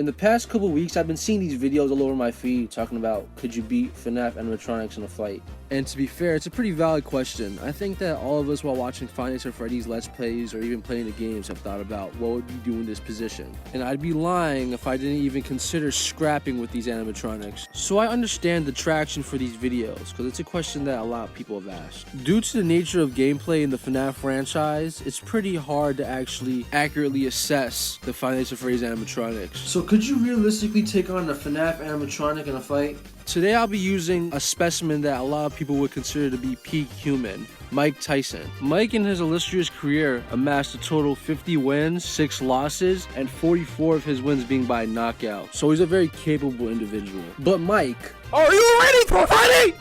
In the past couple weeks, I've been seeing these videos all over my feed talking about, could you beat FNAF Animatronics in a fight? And to be fair, it's a pretty valid question. I think that all of us while watching Five Nights at Freddy's Let's Plays or even playing the games have thought about what would you do in this position. And I'd be lying if I didn't even consider scrapping with these animatronics. So I understand the traction for these videos, because it's a question that a lot of people have asked. Due to the nature of gameplay in the FNAF franchise, it's pretty hard to actually accurately assess the Five Nights at Freddy's animatronics. So could you realistically take on a FNAF animatronic in a fight? Today I'll be using a specimen that a lot of people would consider to be peak human, Mike Tyson. Mike in his illustrious career amassed a total 50 wins, 6 losses, and 44 of his wins being by knockout. So he's a very capable individual. But Mike, are you ready for fighting?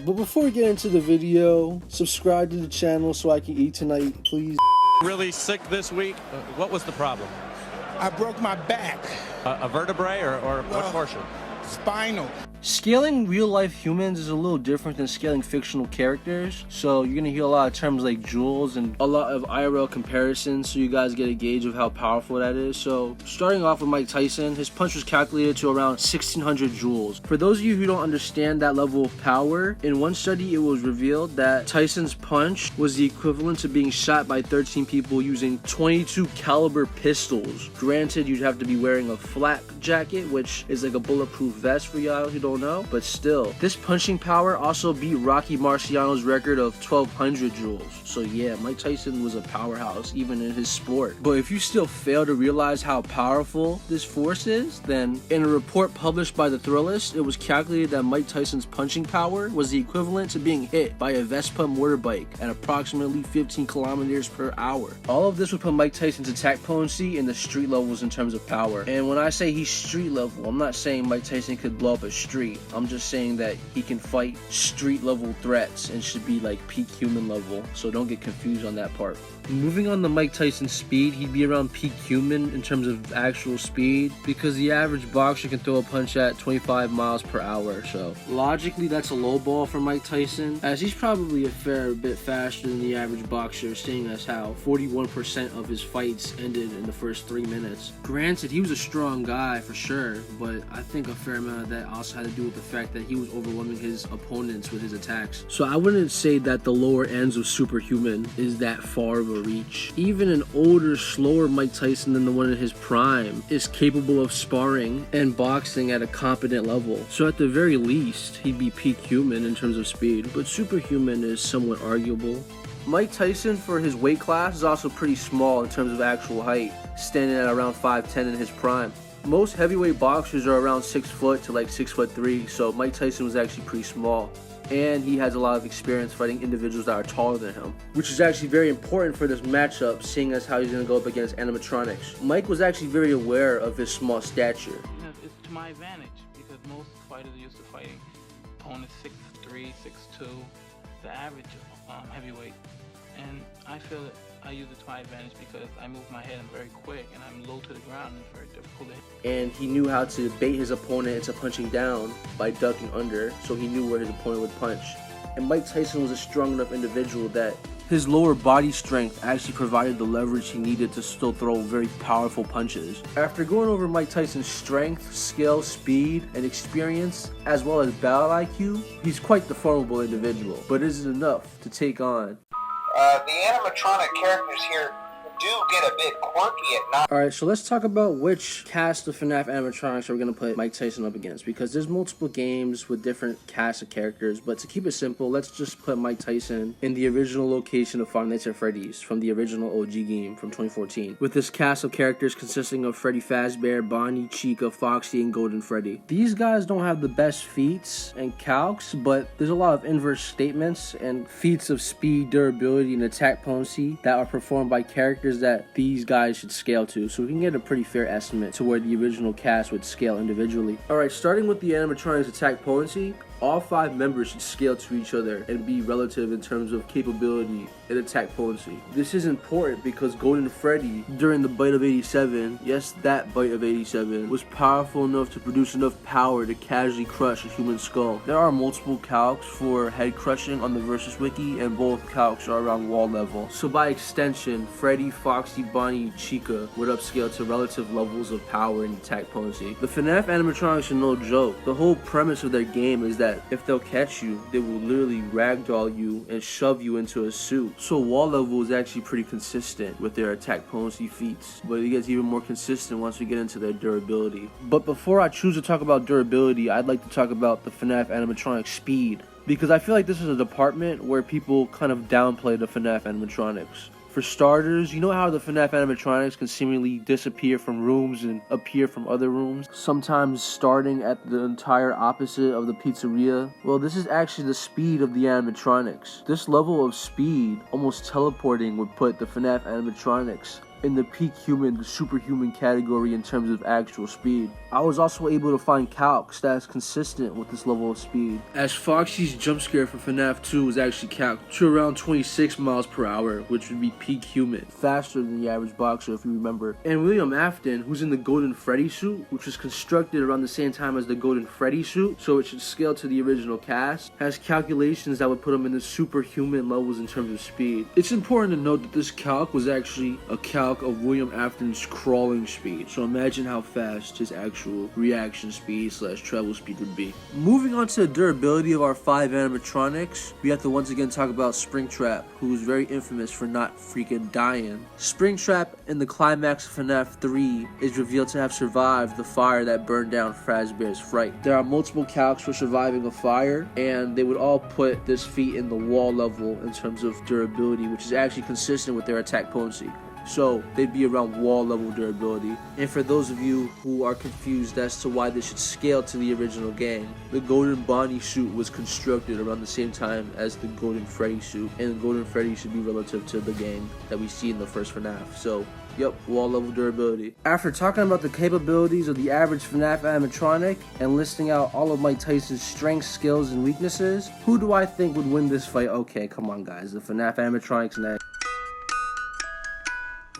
But before we get into the video, subscribe to the channel so I can eat tonight, please. Really sick this week. What was the problem? I broke my back. A vertebrae or what portion? Spinal. Scaling real-life humans is a little different than scaling fictional characters, so you're gonna hear a lot of terms like joules and a lot of IRL comparisons so you guys get a gauge of how powerful that is. So starting off with Mike Tyson, his punch was calculated to around 1600 joules. For those of you who don't understand that level of power, in one study it was revealed that Tyson's punch was the equivalent to being shot by 13 people using 22 caliber pistols. Granted, you'd have to be wearing a flak jacket, which is like a bulletproof vest for y'all who don't know, but still, this punching power also beat Rocky Marciano's record of 1200 joules. So yeah, Mike Tyson was a powerhouse even in his sport. But if you still fail to realize how powerful this force is, then in a report published by the Thrillist, it was calculated that Mike Tyson's punching power was the equivalent to being hit by a Vespa motorbike at approximately 15 kilometers per hour. All of this would put Mike Tyson's attack potency in the street levels in terms of power. And when I say he's street level, I'm not saying Mike Tyson could blow up a street. I'm just saying that he can fight street level threats and should be like peak human level, so don't get confused on that part. Moving on to Mike Tyson's speed, he'd be around peak human in terms of actual speed because the average boxer can throw a punch at 25 miles per hour, so logically that's a low ball for Mike Tyson, as he's probably a fair bit faster than the average boxer, seeing as how 41% of his fights ended in the first 3 minutes. Granted, he was a strong guy for sure, but I think a fair amount of that also had to do with the fact that he was overwhelming his opponents with his attacks. So I wouldn't say that the lower ends of superhuman is that far of a reach. Even an older, slower Mike Tyson than the one in his prime is capable of sparring and boxing at a competent level. So at the very least, he'd be peak human in terms of speed, but superhuman is somewhat arguable. Mike Tyson, for his weight class, is also pretty small in terms of actual height, standing at around 5'10" in his prime. Most heavyweight boxers are around 6 foot to like 6'3", so Mike Tyson was actually pretty small. And he has a lot of experience fighting individuals that are taller than him, which is actually very important for this matchup, seeing as how he's going to go up against animatronics. Mike was actually very aware of his small stature. It's to my advantage because most fighters are used to fighting opponents 6'3", 6'2", the average heavyweight, and I feel that I use it to my advantage because I move my head, I'm very quick, and I'm low to the ground, and it's very difficult to hit. And he knew how to bait his opponent into punching down by ducking under, so he knew where his opponent would punch. And Mike Tyson was a strong enough individual that his lower body strength actually provided the leverage he needed to still throw very powerful punches. After going over Mike Tyson's strength, skill, speed, and experience, as well as battle IQ, he's quite the formidable individual. But is it enough to take on? The animatronic characters here do get a bit quirky at night. Alright, so let's talk about which cast of FNAF animatronics are we going to put Mike Tyson up against, because there's multiple games with different casts of characters, but to keep it simple, let's just put Mike Tyson in the original location of Five Nights at Freddy's from the original OG game from 2014, with this cast of characters consisting of Freddy Fazbear, Bonnie, Chica, Foxy, and Golden Freddy. These guys don't have the best feats and calcs, but there's a lot of inverse statements and feats of speed, durability, and attack potency that are performed by characters that these guys should scale to, so we can get a pretty fair estimate to where the original cast would scale individually. Alright, starting with the animatronics attack potency, all 5 members should scale to each other and be relative in terms of capability and attack potency. This is important because Golden Freddy, during the bite of 87, yes, that bite of 87, was powerful enough to produce enough power to casually crush a human skull. There are multiple calcs for head crushing on the Versus Wiki, and both calcs are around wall level. So by extension, Freddy, Foxy, Bonnie, Chica would upscale to relative levels of power and attack potency. The FNAF animatronics are no joke. The whole premise of their game is that if they'll catch you, they will literally ragdoll you and shove you into a suit. So wall level is actually pretty consistent with their attack potency feats, but it gets even more consistent once we get into their durability. But before I choose to talk about durability, I'd like to talk about the FNAF animatronic speed, because I feel like this is a department where people kind of downplay the FNAF animatronics. For starters, you know how the FNAF animatronics can seemingly disappear from rooms and appear from other rooms, sometimes starting at the entire opposite of the pizzeria? Well, this is actually the speed of the animatronics. This level of speed, almost teleporting, would put the FNAF animatronics in the peak human to superhuman category in terms of actual speed. I was also able to find calcs that is consistent with this level of speed, as Foxy's jump scare for FNAF 2 was actually calced to around 26 miles per hour, which would be peak human, faster than the average boxer if you remember. And William Afton, who's in the Golden Freddy suit, which was constructed around the same time as the Golden Freddy suit, so it should scale to the original cast, has calculations that would put him in the superhuman levels in terms of speed. It's important to note that this calc was actually a calc of William Afton's crawling speed, so imagine how fast his actual reaction speed / travel speed would be. Moving on to the durability of our 5 animatronics, we have to once again talk about Springtrap, who is very infamous for not freaking dying. Springtrap in the climax of FNAF 3 is revealed to have survived the fire that burned down Fazbear's Fright. There are multiple calcs for surviving a fire, and they would all put this feat in the wall level in terms of durability, which is actually consistent with their attack potency. So they'd be around wall level durability. And for those of you who are confused as to why this should scale to the original game, the Golden Bonnie suit was constructed around the same time as the Golden Freddy suit, and the Golden Freddy should be relative to the game that we see in the first FNAF. So yep, wall level durability. After talking about the capabilities of the average FNAF animatronic and listing out all of Mike Tyson's strengths, skills, and weaknesses, who do I think would win this fight? Okay, come on guys, the FNAF animatronics next.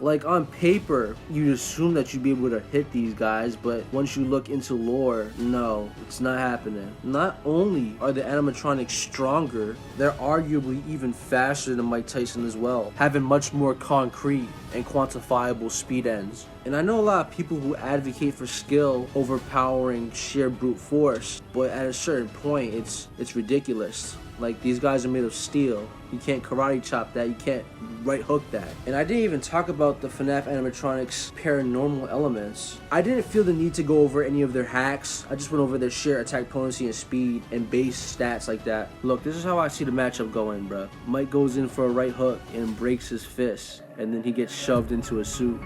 Like, on paper, you'd assume that you'd be able to hit these guys, but once you look into lore, no, it's not happening. Not only are the animatronics stronger, they're arguably even faster than Mike Tyson as well, having much more concrete and quantifiable speed ends. And I know a lot of people who advocate for skill overpowering sheer brute force, but at a certain point, it's ridiculous. Like, these guys are made of steel. You can't karate chop that, you can't right hook that. And I didn't even talk about the FNAF animatronics paranormal elements. I didn't feel the need to go over any of their hacks. I just went over their sheer attack potency and speed and base stats like that. Look, this is how I see the matchup going, bruh. Mike goes in for a right hook and breaks his fist, and then he gets shoved into a suit.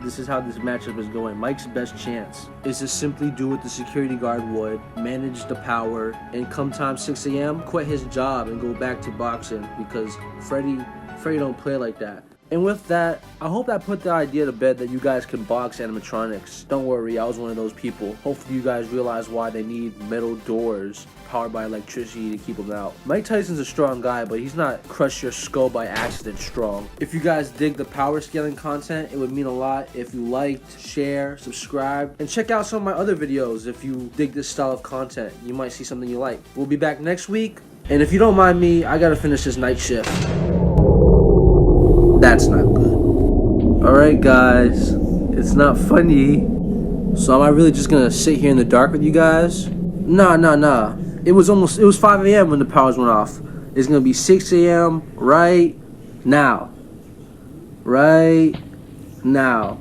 This is how this matchup is going. Mike's best chance is to simply do what the security guard would, manage the power, and come time 6 a.m., quit his job and go back to boxing, because Freddy don't play like that. And with that, I hope that put the idea to bed that you guys can box animatronics. Don't worry, I was one of those people. Hopefully you guys realize why they need metal doors powered by electricity to keep them out. Mike Tyson's a strong guy, but he's not crush your skull by accident strong. If you guys dig the power scaling content, it would mean a lot if you liked, share, subscribe, and check out some of my other videos if you dig this style of content. You might see something you like. We'll be back next week, and if you don't mind me, I gotta finish this night shift. That's not good. Alright guys, it's not funny. So am I really just gonna sit here in the dark with you guys? Nah. It was 5 a.m. when the powers went off. It's gonna be 6 a.m. right now. Right now.